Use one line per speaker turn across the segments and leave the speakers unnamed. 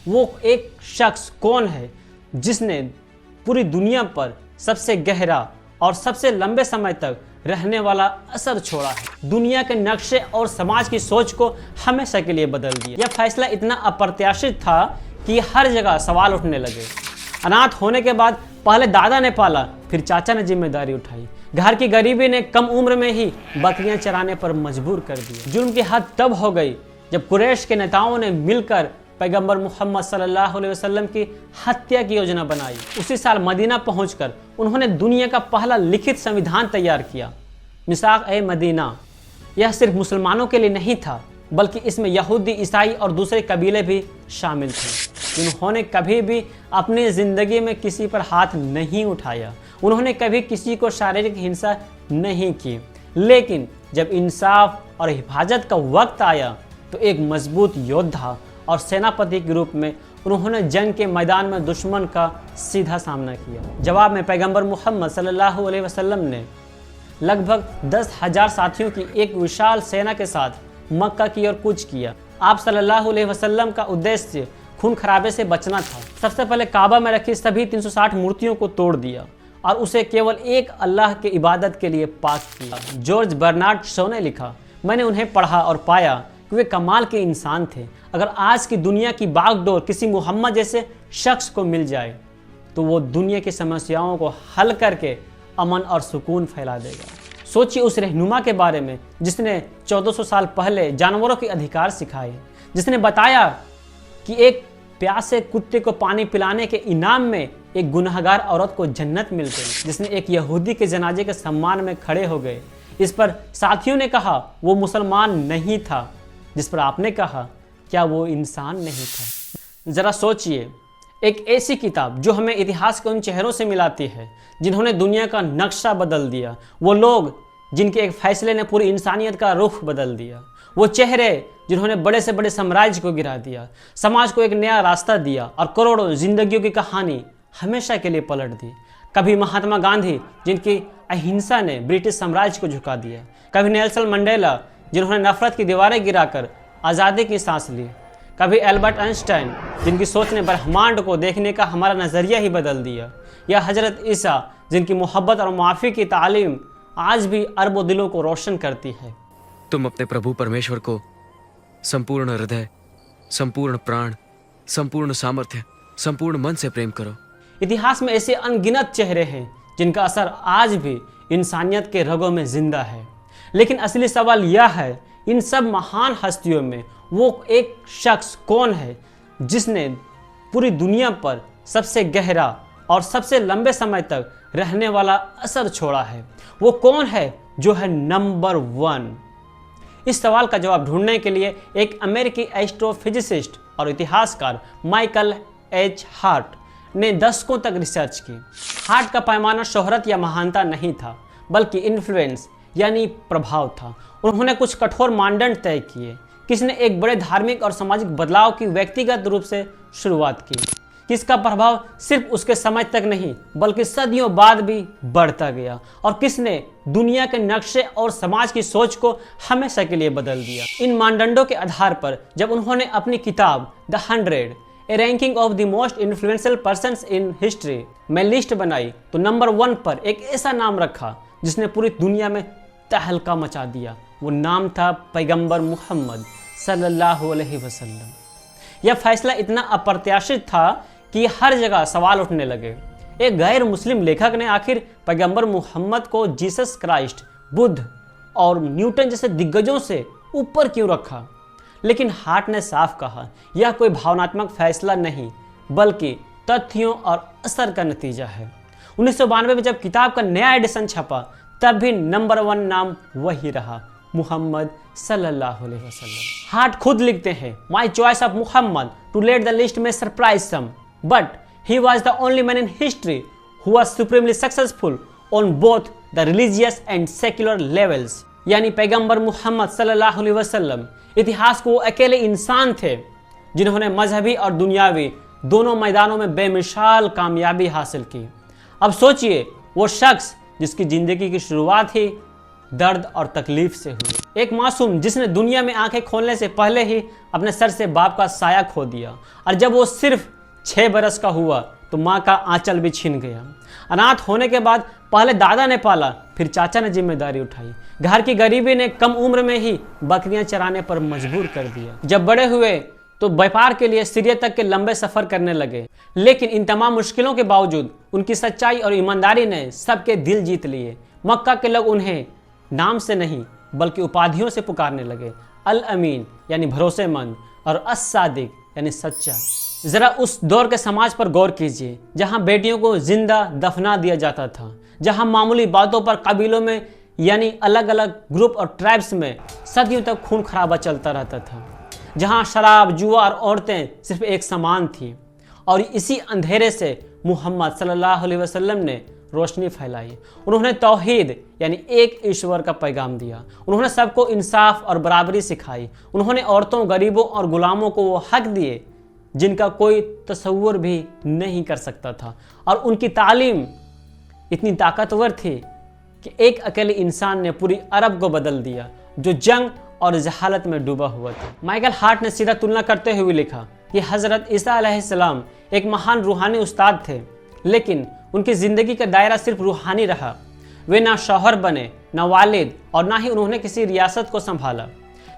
वो एक शख्स कौन है जिसने पूरी दुनिया पर सबसे गहरा और सबसे लंबे समय तक रहने वाला असर छोड़ा है, दुनिया के नक्शे और समाज की सोच को हमेशा के लिए बदल दिया। यह फैसला इतना अप्रत्याशित था कि हर जगह सवाल उठने लगे। अनाथ होने के बाद पहले दादा ने पाला, फिर चाचा ने जिम्मेदारी उठाई। घर की गरीबी ने कम उम्र में ही बकरियां चराने पर मजबूर कर दिया। जुल्म की हद तब हो गई जब कुरैश के नेताओं ने मिलकर पैगंबर मोहम्मद सल्लल्लाहु अलैहि वसल्लम की हत्या की योजना बनाई। उसी साल मदीना पहुंचकर उन्होंने दुनिया का पहला लिखित संविधान तैयार किया, मिसाक-ए-मदीना। यह सिर्फ मुसलमानों के लिए नहीं था, बल्कि इसमें यहूदी, ईसाई और दूसरे कबीले भी शामिल थे, जिन्होंने कभी भी अपनी ज़िंदगी में किसी पर हाथ नहीं उठाया। उन्होंने कभी किसी को शारीरिक हिंसा नहीं की। लेकिन जब इंसाफ और हिफाजत का वक्त आया तो एक मजबूत योद्धा और सेनापति के रूप में उन्होंने जंग के मैदान में दुश्मन का सीधा सामना किया। जवाब में पैगंबर मोहम्मद सल्लल्लाहु अलैहि वसल्लम ने लगभग 10,000 साथियों की एक विशाल सेना के साथ मक्का की ओर कूच किया। आप सल्लल्लाहु अलैहि वसल्लम का उद्देश्य खून खराबे से बचना था। सबसे पहले काबा में रखी सभी 360 मूर्तियों को तोड़ दिया और उसे केवल एक अल्लाह की इबादत के लिए पाक किया। जॉर्ज बर्नार्ड शॉ ने लिखा, मैंने उन्हें पढ़ा और पाया कि वे कमाल के इंसान थे। अगर आज की दुनिया की बागडोर किसी मोहम्मद जैसे शख्स को मिल जाए तो वो दुनिया की समस्याओं को हल करके अमन और सुकून फैला देगा। सोचिए उस रहनुमा के बारे में जिसने 1400 साल पहले जानवरों के अधिकार सिखाए, जिसने बताया कि एक प्यासे कुत्ते को पानी पिलाने के इनाम में एक गुनहगार औरत को जन्नत मिल गई, जिसने एक यहूदी के जनाजे के सम्मान में खड़े हो गए। इस पर साथियों ने कहा वो मुसलमान नहीं था, जिस पर आपने कहा क्या वो इंसान नहीं था। जरा सोचिए, एक ऐसी किताब जो हमें इतिहास के उन चेहरों से मिलाती है जिन्होंने दुनिया का नक्शा बदल दिया, वो लोग जिनके एक फैसले ने पूरी इंसानियत का रुख बदल दिया, वो चेहरे जिन्होंने बड़े से बड़े साम्राज्य को गिरा दिया, समाज को एक नया रास्ता दिया और करोड़ों जिंदगियों की कहानी हमेशा के लिए पलट दी। कभी महात्मा गांधी जिनकी अहिंसा ने ब्रिटिश साम्राज्य को झुका दिया, कभी नेल्सन मंडेला जिन्होंने नफरत की दीवारें गिराकर आज़ादी की सांस ली, कभी एल्बर्ट आइंस्टाइन जिनकी सोच ने ब्रह्मांड को देखने का हमारा नज़रिया ही बदल दिया, या हजरत ईसा जिनकी मोहब्बत और माफ़ी की तालीम आज भी अरबों दिलों को रोशन करती है।
तुम अपने प्रभु परमेश्वर को संपूर्ण हृदय, संपूर्ण प्राण, संपूर्ण सामर्थ्य, संपूर्ण मन से प्रेम करो।
इतिहास में ऐसे अनगिनत चेहरे हैं जिनका असर आज भी इंसानियत के रगों में जिंदा है। लेकिन असली सवाल यह है, इन सब महान हस्तियों में वो एक शख्स कौन है जिसने पूरी दुनिया पर सबसे गहरा और सबसे लंबे समय तक रहने वाला असर छोड़ा है? वो कौन है जो है नंबर 1? इस सवाल का जवाब ढूंढने के लिए एक अमेरिकी एस्ट्रोफिजिसिस्ट और इतिहासकार माइकल एच हार्ट ने दशकों तक रिसर्च की। हार्ट का पैमाना शोहरत या महानता नहीं था, बल्कि इन्फ्लुएंस यानी प्रभाव था। उन्होंने कुछ कठोर मानदंड तय किए। किसने एक बड़े धार्मिक और सामाजिक बदलाव की व्यक्तिगत रूप से शुरुआत की, किसका प्रभाव सिर्फ उसके समय तक नहीं बल्कि सदियों बाद भी बढ़ता गया, और किसने दुनिया के नक्शे और समाज की सोच को हमेशा के लिए बदल दिया। इन मानदंडों के आधार पर जब उन्होंने अपनी किताब the 100 A ranking of the most influential persons in history में लिस्ट बनाई तो नंबर 1 पर एक ऐसा नाम रखा जिसने पूरी दुनिया में तहलका मचा दिया। वो नाम था पैगंबर मोहम्मद सल्लल्लाहु अलैहि वसल्लम। यह फैसला इतना अप्रत्याशित था कि हर जगह सवाल उठने लगे। एक गैर मुस्लिम लेखक ने आखिर पैगंबर मोहम्मद को जीसस क्राइस्ट, बुद्ध और न्यूटन जैसे दिग्गजों से ऊपर क्यों रखा? लेकिन हार्ट ने साफ कहा, यह कोई भावनात्मक फैसला नहीं बल्कि तथ्यों और असर का नतीजा है। 1992 में जब किताब का नया एडिशन छपा तब भी नंबर 1 नाम वही रहा, मुहम्मद सल्लल्लाहु अलैहि वसल्लम। हार्ट खुद लिखते हैं, my choice of Muhammad to lead the list may surprise some, but he was the only man in history who was supremely successful on both the religious and secular levels. यानी पैगंबर मुहम्मद सल्लल्लाहु अलैहि वसल्लम इतिहास को वो अकेले इंसान थे जिन्होंने मजहबी और दुनियावी दोनों मैदानों में बेमिसाल कामयाबी हासिल की। अब सोचिए, वो शख्स जिसकी जिंदगी की शुरुआत ही दर्द और तकलीफ से हुए। एक मासूम जिसने दुनिया में आंखें खोलने से पहले ही अपने सर से बाप का साया खो दिया, और जब वो सिर्फ 6 बरस का हुआ तो माँ का आंचल भी छिन गया। अनाथ होने के बाद पहले दादा ने पाला, फिर चाचा ने जिम्मेदारी उठाई। घर की गरीबी ने कम उम्र में ही बकरियां चराने पर मजबूर कर दिया। जब बड़े हुए तो व्यापार के लिए सीरिया तक के लंबे सफर करने लगे, लेकिन इन तमाम मुश्किलों के बावजूद उनकी सच्चाई और ईमानदारी ने सबके दिल जीत लिए। मक्का के लोग उन्हें नाम से नहीं बल्कि उपाधियों से पुकारने लगे। अल अमीन यानी भरोसेमंद, और अस-सादिक यानी सच्चा। जरा उस दौर के समाज पर गौर कीजिए, जहां बेटियों को जिंदा दफना दिया जाता था, जहां मामूली बातों पर कबीलों में यानी अलग अलग ग्रुप और ट्राइब्स में सदियों तक खून खराबा चलता रहता था, जहां शराब, जुआ और औरतें सिर्फ एक समान थी। और इसी अंधेरे से मोहम्मद सल्लल्लाहु अलैहि वसल्लम ने रोशनी फैलाई। उन्होंने तौहीद यानी एक ईश्वर का पैगाम दिया। उन्होंने सबको इंसाफ और बराबरी सिखाई। उन्होंने औरतों, गरीबों और गुलामों को वो हक दिए जिनका कोई तसव्वुर भी नहीं कर सकता था। और उनकी तालीम इतनी ताकतवर थी कि एक अकेले इंसान ने पूरी अरब को बदल दिया जो जंग और जहालत में डूबा हुआ था। माइकल हार्ट ने सीधा तुलना करते हुए लिखा कि हज़रत ईसा अलैहिस्सलाम एक महान रूहानी उस्ताद थे, लेकिन उनकी ज़िंदगी का दायरा सिर्फ रूहानी रहा। वे ना शौहर बने, ना वालिद, और ना ही उन्होंने किसी रियासत को संभाला।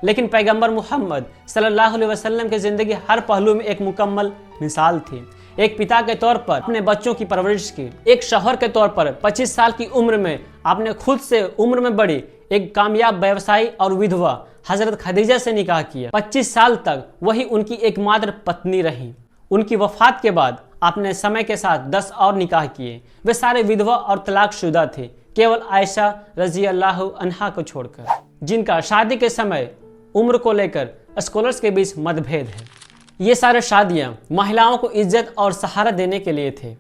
लेकिन पैगंबर मोहम्मद सल्लल्लाहु अलैहि वसल्लम की ज़िंदगी हर पहलू में एक मुकम्मल मिसाल थी। एक पिता के तौर पर अपने बच्चों की परवरिश की, एक शौहर के तौर पर 25 साल की उम्र में आपने खुद से उम्र में बड़ी एक कामयाब व्यवसायी और विधवा हजरत खदीजा से निकाह किया। 25 साल तक वही उनकी एकमात्र पत्नी रही। उनकी वफात के बाद आपने समय के साथ 10 और निकाह किए। वे सारे विधवा और तलाकशुदा थे, केवल आयशा रजी अल्लाह अन्हा को छोड़कर, जिनका शादी के समय उम्र को लेकर स्कॉलर्स के बीच मतभेद है। ये सारे शादियां महिलाओं को इज्जत और सहारा देने के लिए थे,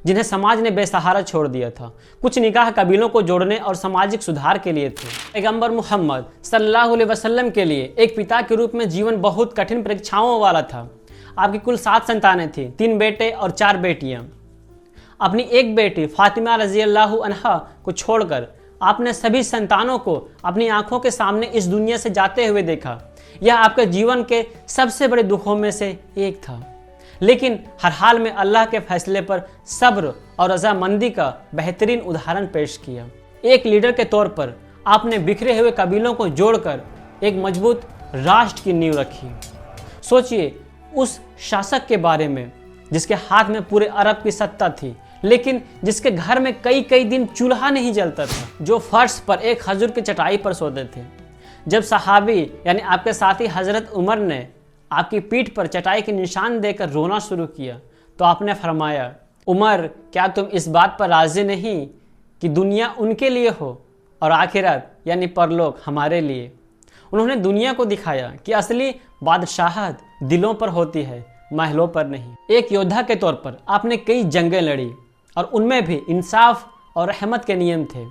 जिन्हें समाज ने बेसहारा छोड़ दिया था। कुछ निकाह कबीलों को जोड़ने और सामाजिक सुधार के लिए थे। पैगंबर मोहम्मद सल्लल्लाहु अलैहि वसल्लम के लिए एक पिता के रूप में जीवन बहुत कठिन परीक्षाओं वाला था। आपकी कुल 7 संतानें थीं, 3 बेटे और 4 बेटियां। अपनी एक बेटी फातिमा रजी अल्लाह अन्हा को छोड़कर आपने सभी संतानों को अपनी आंखों के सामने इस दुनिया से जाते हुए देखा। यह आपके जीवन के सबसे बड़े दुखों में से एक था, लेकिन हर हाल में अल्लाह के फैसले पर सब्र और रजामंदी का बेहतरीन उदाहरण पेश किया। एक लीडर के तौर पर आपने बिखरे हुए कबीलों को जोड़कर एक मजबूत राष्ट्र की नींव रखी। सोचिए उस शासक के बारे में जिसके हाथ में पूरे अरब की सत्ता थी, लेकिन जिसके घर में कई कई दिन चूल्हा नहीं जलता था, जो फर्श पर एक खजूर की चटाई पर सोते थे। जब सहाबी यानी आपके साथी हजरत उमर ने आपकी पीठ पर चटाई के निशान देकर रोना शुरू किया, तो आपने फरमाया, उमर, क्या तुम इस बात पर राजी नहीं कि दुनिया उनके लिए हो और आखिरत यानी परलोक हमारे लिए। उन्होंने दुनिया को दिखाया कि असली बादशाहत दिलों पर होती है, महलों पर नहीं। एक योद्धा के तौर पर आपने कई जंगें लड़ी और उनमें भी इंसाफ और रहमत के नियम थे।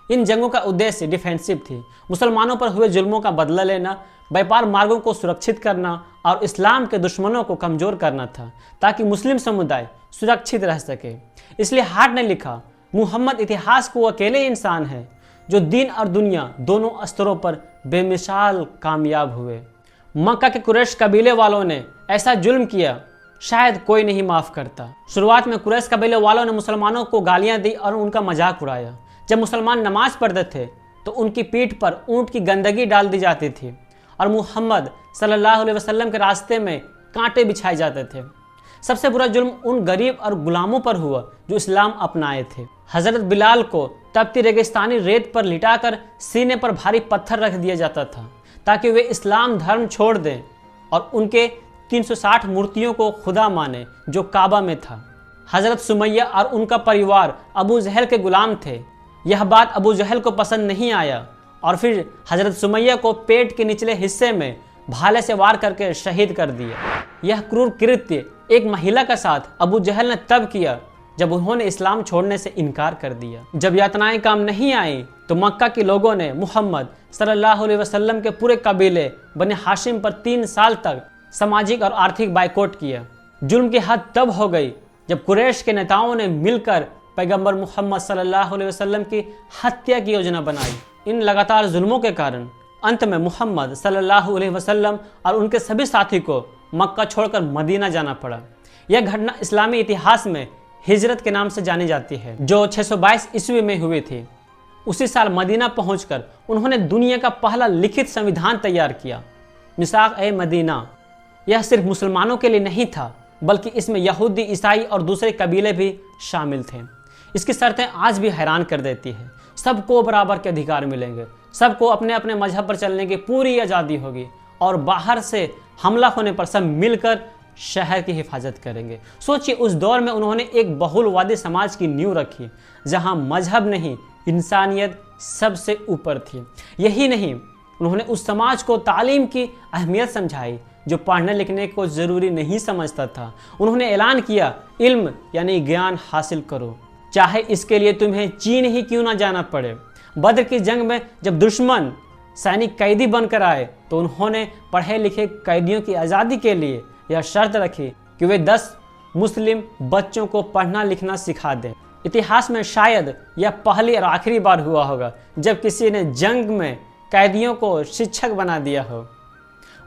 इन जंगों का उद्देश्य डिफेंसिव थी, मुसलमानों पर हुए जुल्मों का बदला लेना, व्यापार मार्गों को सुरक्षित करना और इस्लाम के दुश्मनों को कमजोर करना था, ताकि मुस्लिम समुदाय सुरक्षित रह सके। इसलिए हार्ट ने लिखा, मुहम्मद इतिहास को अकेले इंसान है जो दीन और दुनिया दोनों स्तरों पर बेमिसाल कामयाब हुए। मक्का के कुरैश कबीले वालों ने ऐसा जुल्म किया, शायद कोई नहीं माफ करता। शुरुआत में कुरैश कबीले वालों ने मुसलमानों को गालियां दी और उनका मजाक उड़ाया। जब मुसलमान नमाज पढ़ते थे तो उनकी पीठ पर ऊंट की गंदगी डाल दी जाती थी और मुहम्मद सल्लल्लाहु अलैहि वसल्लम के रास्ते में कांटे बिछाए जाते थे। सबसे बुरा जुल्म उन गरीब और गुलामों पर हुआ जो इस्लाम अपनाए थे। हजरत बिलाल को तपती रेगिस्तानी रेत पर लिटाकर सीने पर भारी पत्थर रख दिया जाता था ताकि वे इस्लाम धर्म छोड़ दें और उनके 360 मूर्तियों को खुदा माने जो काबा में था। हजरत सुमैया और उनका परिवार अबू जहल के गुलाम थे। यह बात अबू जहल को पसंद नहीं आया और फिर हजरत सुमैया को पेट के निचले हिस्से में भाले से वार करके शहीद कर दिया। यह क्रूर कृत्य एक महिला का साथ अबू जहल ने तब किया जब उन्होंने इस्लाम छोड़ने से इनकार कर दिया। जब यातनाएं काम नहीं आई तो मक्का के लोगों ने मुहम्मद सल्लल्लाहु अलैहि वसल्लम के पूरे कबीले बने हाशिम पर 3 साल तक सामाजिक और आर्थिक बाइकआउट किया। जुल्म की हद तब हो गई जब कुरैश के नेताओं ने मिलकर पैगंबर मोहम्मद सल्लल्लाहु अलैहि वसल्लम की हत्या की योजना बनाई। इन लगातार जुल्मों के कारण अंत में मोहम्मद सल्लल्लाहु अलैहि वसल्लम और उनके सभी साथी को मक्का छोड़कर मदीना जाना पड़ा। यह घटना इस्लामी इतिहास में हिजरत के नाम से जानी जाती है, जो 622 ईस्वी में हुई थी। उसी साल मदीना पहुंचकर उन्होंने दुनिया का पहला लिखित संविधान तैयार किया, मिसाक ए मदीना। यह सिर्फ मुसलमानों के लिए नहीं था, बल्कि इसमें यहूदी, ईसाई और दूसरे कबीले भी शामिल थे। इसकी शर्तें आज भी हैरान कर देती है। सबको बराबर के अधिकार मिलेंगे, सबको अपने अपने मजहब पर चलने की पूरी आज़ादी होगी और बाहर से हमला होने पर सब मिलकर शहर की हिफाजत करेंगे। सोचिए, उस दौर में उन्होंने एक बहुलवादी समाज की नींव रखी, जहां मजहब नहीं, इंसानियत सबसे ऊपर थी। यही नहीं, उन्होंने उस समाज को तालीम की अहमियत समझाई, जो पढ़ने लिखने को ज़रूरी नहीं समझता था। उन्होंने ऐलान किया, इल्म यानी ज्ञान हासिल करो, चाहे इसके लिए तुम्हें चीन ही क्यों ना जाना पड़े। बद्र की जंग में जब दुश्मन सैनिक कैदी बनकर आए, तो उन्होंने पढ़े लिखे कैदियों की आज़ादी के लिए यह शर्त रखी कि वे 10 मुस्लिम बच्चों को पढ़ना लिखना सिखा दें। इतिहास में शायद यह पहली और आखिरी बार हुआ होगा जब किसी ने जंग में कैदियों को शिक्षक बना दिया हो।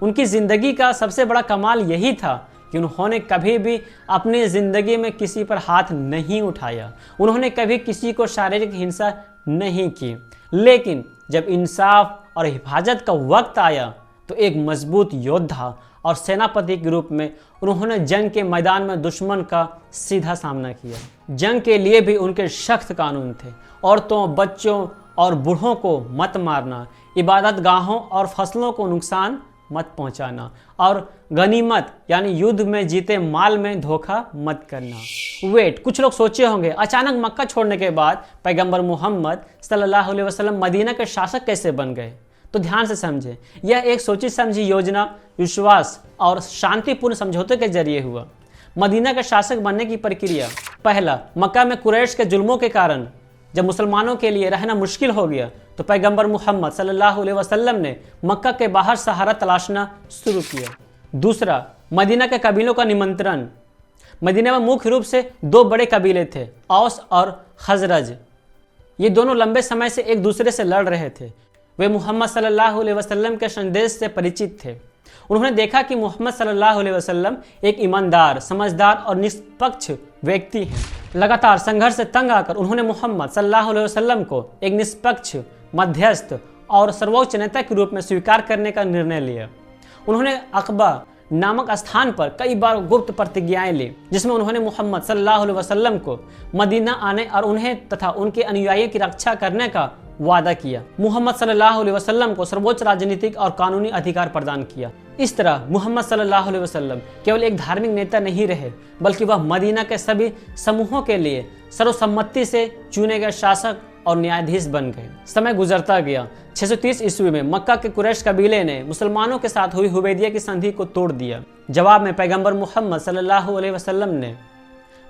उनकी ज़िंदगी का सबसे बड़ा कमाल यही था कि उन्होंने कभी भी अपनी ज़िंदगी में किसी पर हाथ नहीं उठाया। उन्होंने कभी किसी को शारीरिक हिंसा नहीं की। लेकिन जब इंसाफ और हिफाजत का वक्त आया, तो एक मजबूत योद्धा और सेनापति के रूप में उन्होंने जंग के मैदान में दुश्मन का सीधा सामना किया। जंग के लिए भी उनके सख्त कानून थे। औरतों, बच्चों और बूढ़ों को मत मारना, इबादत गाहों और फसलों को नुकसान मत पहुंचाना और गनीमत यानी युद्ध में जीते माल में धोखा मत करना। वेट, कुछ लोग सोचे होंगे, अचानक मक्का छोड़ने के बाद पैगंबर मोहम्मद सल्लल्लाहु अलैहि वसल्लम मदीना के शासक कैसे बन गए? तो ध्यान से समझें, यह एक सोची समझी योजना, विश्वास और शांतिपूर्ण समझौते के जरिए हुआ। मदीना के शासक बनने की प्रक्रिया: पहला, मक्का में कुरैश के जुल्मों के कारण जब मुसलमानों के लिए रहना मुश्किल हो गया, तो पैगंबर मोहम्मद सल्लल्लाहु अलैहि वसल्लम ने मक्का के बाहर सहारा तलाशना शुरू किया। दूसरा, मदीना के कबीलों का निमंत्रण। मदीना में मुख्य रूप से 2 बड़े कबीले थे, औस और खजरज। ये दोनों लंबे समय से एक दूसरे से लड़ रहे थे। वे मोहम्मद सल्लल्लाहु अलैहि वसल्लम के संदेश से परिचित थे। उन्होंने देखा कि मोहम्मद सल्लल्लाहु अलैहि वसल्लम एक ईमानदार, समझदार और निष्पक्ष व्यक्ति हैं। लगातार संघर्ष से तंग आकर उन्होंने मोहम्मद सल्लल्लाहु अलैहि वसल्लम को एक निष्पक्ष, मध्यस्थ और सर्वोच्च नेता के रूप में स्वीकार करने का निर्णय लिया। उन्होंने अक़बा नामक स्थान पर कई बार गुप्त प्रतिज्ञाएं ली, जिसमें उन्होंने मोहम्मद सल्लल्लाहु अलैहि वसल्लम को मदीना आने और उन्हें तथा उनके अनुयायियों की रक्षा करने का वादा किया। मोहम्मद सल्लल्लाहु अलैहि वसल्लम को सर्वोच्च राजनीतिक और कानूनी अधिकार प्रदान किया। इस तरह मोहम्मद सल्लल्लाहु अलैहि वसल्लम केवल एक धार्मिक नेता नहीं रहे, बल्कि वह मदीना के सभी समूहों के लिए सर्वसम्मति से चुने गए शासक और न्यायाधीश बन गए। समय गुजरता गया। 630 ईस्वी में मक्का के कुरैश कबीले ने मुसलमानों के साथ हुई हुदैबिया की संधि को तोड़ दिया। जवाब में पैगंबर मोहम्मद सल्लल्लाहु अलैहि वसल्लम ने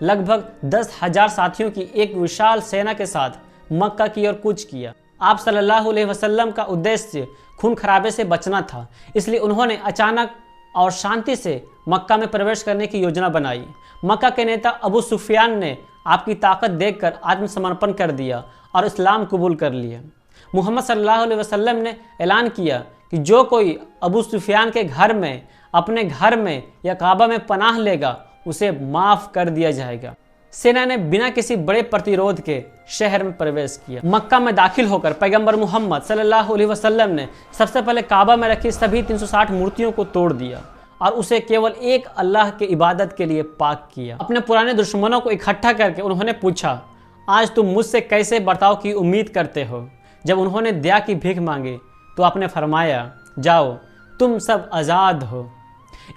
लगभग 10,000 साथियों की एक विशाल सेना के साथ मक्का की ओर कूच किया। आप सल्लल्लाहु अलैहि वसल्लम का उद्देश्य खून खराबे से बचना था, इसलिए उन्होंने अचानक और शांति से मक्का में प्रवेश करने की योजना बनाई। मक्का के नेता अबू सुफियान ने आपकी ताकत देखकर आत्मसमर्पण कर दिया और इस्लाम कबूल कर लिया। मोहम्मद सल्लल्लाहु अलैहि वसल्लम ने ऐलान किया कि जो कोई अबू सुफियान के घर में, अपने घर में या काबा में पनाह लेगा, उसे माफ़ कर दिया जाएगा। सेना ने बिना किसी बड़े प्रतिरोध के शहर में प्रवेश किया। मक्का में दाखिल होकर पैगंबर मोहम्मद सल्लल्लाहु अलैहि वसल्लम ने सबसे पहले काबा में रखी सभी 360 मूर्तियों को तोड़ दिया और उसे केवल एक अल्लाह की इबादत के लिए पाक किया। अपने पुराने दुश्मनों को इकट्ठा करके उन्होंने पूछा, आज तुम मुझसे कैसे बर्ताव की उम्मीद करते हो? जब उन्होंने दया की भीख मांगी तो आपने फरमाया, जाओ, तुम सब आज़ाद हो।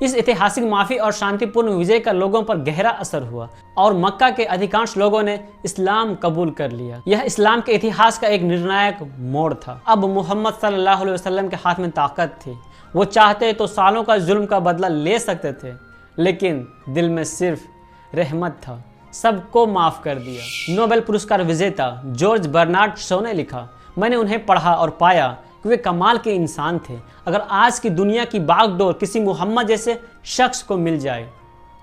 इस ऐतिहासिक माफ़ी और शांतिपूर्ण विजय का लोगों पर गहरा असर हुआ और मक्का के अधिकांश लोगों ने इस्लाम कबूल कर लिया। यह इस्लाम के इतिहास का एक निर्णायक मोड़ था। अब मोहम्मद सल्लल्लाहु अलैहि वसल्लम के हाथ में ताकत थी। वो चाहते तो सालों का जुल्म का बदला ले सकते थे, लेकिन दिल में सिर्फ रहमत था। सबको माफ़ कर दिया। नोबेल पुरस्कार विजेता जॉर्ज बर्नार्ड शॉ ने लिखा, मैंने उन्हें पढ़ा और पाया कि वे कमाल के इंसान थे। अगर आज की दुनिया की बागडोर किसी मोहम्मद जैसे शख्स को मिल जाए,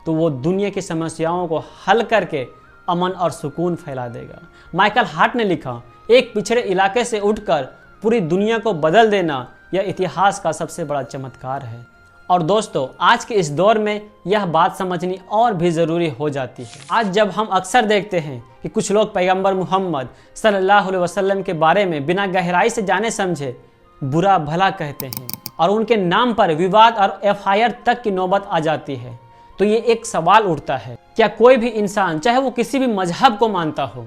तो वो दुनिया की समस्याओं को हल करके अमन और सुकून फैला देगा। माइकल हार्ट ने लिखा, एक पिछड़े इलाके से उठकर पूरी दुनिया को बदल देना यह इतिहास का सबसे बड़ा चमत्कार है। और दोस्तों, आज के इस दौर में यह बात समझनी और भी ज़रूरी हो जाती है। आज जब हम अक्सर देखते हैं कि कुछ लोग पैगंबर मोहम्मद सल्लल्लाहु अलैहि वसल्लम के बारे में बिना गहराई से जाने समझे बुरा भला कहते हैं और उनके नाम पर विवाद और FIR तक की नौबत आ जाती है, तो ये एक सवाल उठता है, क्या कोई भी इंसान, चाहे वो किसी भी मजहब को मानता हो,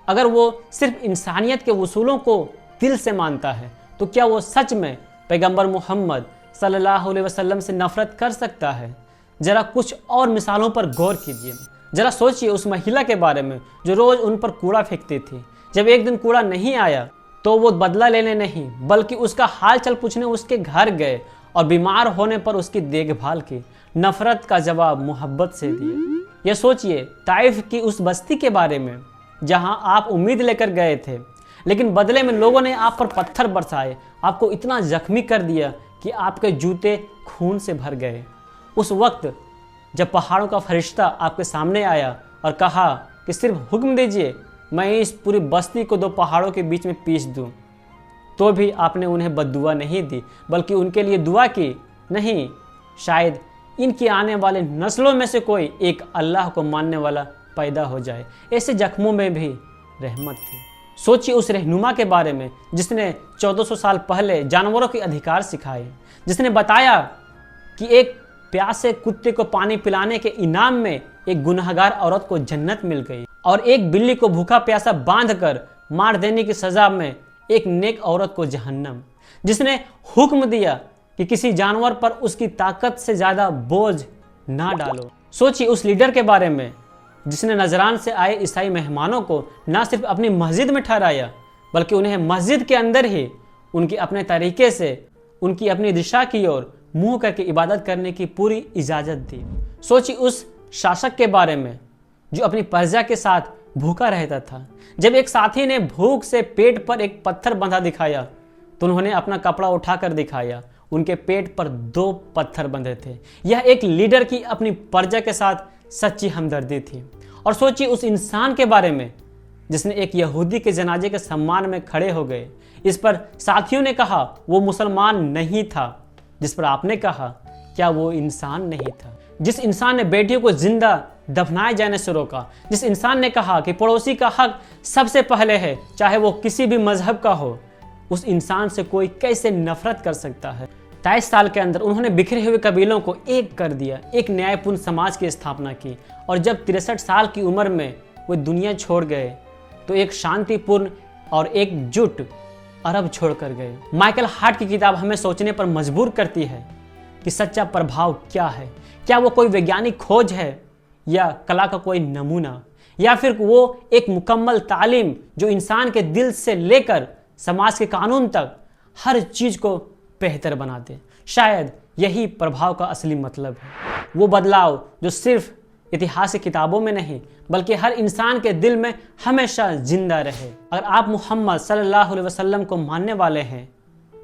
अगर वो सिर्फ इंसानियत के उसूलों को दिल से मानता है, तो क्या वो सच में पैगंबर मोहम्मद सल्लल्लाहु अलैहि वसल्लम से नफरत कर सकता है? जरा कुछ और मिसालों पर गौर कीजिए। जरा सोचिए उस महिला के बारे में जो रोज उन पर कूड़ा फेंकती थी। जब एक दिन कूड़ा नहीं आया तो वो बदला लेने नहीं बल्कि उसका हाल चाल पूछने उसके घर गए और बीमार होने पर उसकी देखभाल की। नफरत का जवाब मोहब्बत से दिए। यह सोचिए ताइफ की उस बस्ती के बारे में जहां आप उम्मीद लेकर गए थे, लेकिन बदले में लोगों ने आप पर पत्थर बरसाए, आपको इतना जख्मी कर दिया कि आपके जूते खून से भर गए। उस वक्त जब पहाड़ों का फरिश्ता आपके सामने आया और कहा कि सिर्फ हुक्म दीजिए, मैं इस पूरी बस्ती को 2 पहाड़ों के बीच में पीस दूं, तो भी आपने उन्हें बद्दुआ नहीं दी बल्कि उनके लिए दुआ की, नहीं, शायद इनकी आने वाले नस्लों में से कोई एक अल्लाह को मानने वाला पैदा हो जाए। ऐसे जख्मों में भी रहमत थी। सोचिए उस रहनुमा के बारे में जिसने 1400 साल पहले जानवरों के अधिकार सिखाए, जिसने बताया कि एक प्यासे कुत्ते को पानी पिलाने के इनाम में एक गुनहगार औरत को जन्नत मिल गई और एक बिल्ली को भूखा प्यासा बांधकर मार देने की सजा में एक नेक औरत को जहन्नम, जिसने हुक्म दिया कि किसी जानवर पर उसकी ताकत से ज्यादा बोझ ना डालो। सोचिए उस लीडर के बारे में जिसने नजरान से आए ईसाई मेहमानों को ना सिर्फ अपनी मस्जिद में ठहराया बल्कि उन्हें मस्जिद के अंदर ही उनकी अपने तरीके से उनकी अपनी दिशा की ओर मुंह करके इबादत करने की पूरी इजाजत दी। सोचिए उस शासक के बारे में जो अपनी प्रजा के साथ भूखा रहता था। जब एक साथी ने भूख से पेट पर एक पत्थर बंधा दिखाया तो उन्होंने अपना कपड़ा उठाकर दिखाया, उनके पेट पर 2 पत्थर बंधे थे। यह एक लीडर की अपनी प्रजा के साथ सच्ची हमदर्दी थी। और सोचिए उस इंसान के बारे में जिसने एक यहूदी के जनाजे के सम्मान में खड़े हो गए। इस पर साथियों ने कहा वो मुसलमान नहीं था, जिस पर आपने कहा क्या वो इंसान नहीं था? जिस इंसान ने बेटियों को जिंदा दफनाए जाने से रोका, जिस इंसान ने कहा कि पड़ोसी का हक सबसे पहले है चाहे वो किसी भी मजहब का हो, उस इंसान से कोई कैसे नफरत कर सकता है? 23 साल के अंदर उन्होंने बिखरे हुए कबीलों को एक कर दिया, एक न्यायपूर्ण समाज की स्थापना की और जब 63 साल की उम्र में वो दुनिया छोड़ गए तो एक शांतिपूर्ण और एकजुट अरब छोड़कर गए। माइकल हार्ट की किताब हमें सोचने पर मजबूर करती है कि सच्चा प्रभाव क्या है। क्या वो कोई वैज्ञानिक खोज है या कला का कोई नमूना या फिर वो एक मुकम्मल तालीम जो इंसान के दिल से लेकर समाज के कानून तक हर चीज को बेहतर बना दे? शायद यही प्रभाव का असली मतलब है। वो बदलाव जो सिर्फ इतिहास की किताबों में नहीं बल्कि हर इंसान के दिल में हमेशा जिंदा रहे। अगर आप मोहम्मद सल्लल्लाहु अलैहि वसल्लम को मानने वाले हैं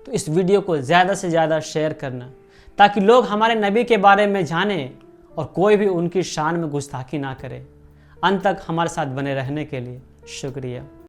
तो इस वीडियो को ज़्यादा से ज़्यादा शेयर करना ताकि लोग हमारे नबी के बारे में जानें और कोई भी उनकी शान में गुस्ताखी ना करे। अंत तक हमारे साथ बने रहने के लिए शुक्रिया।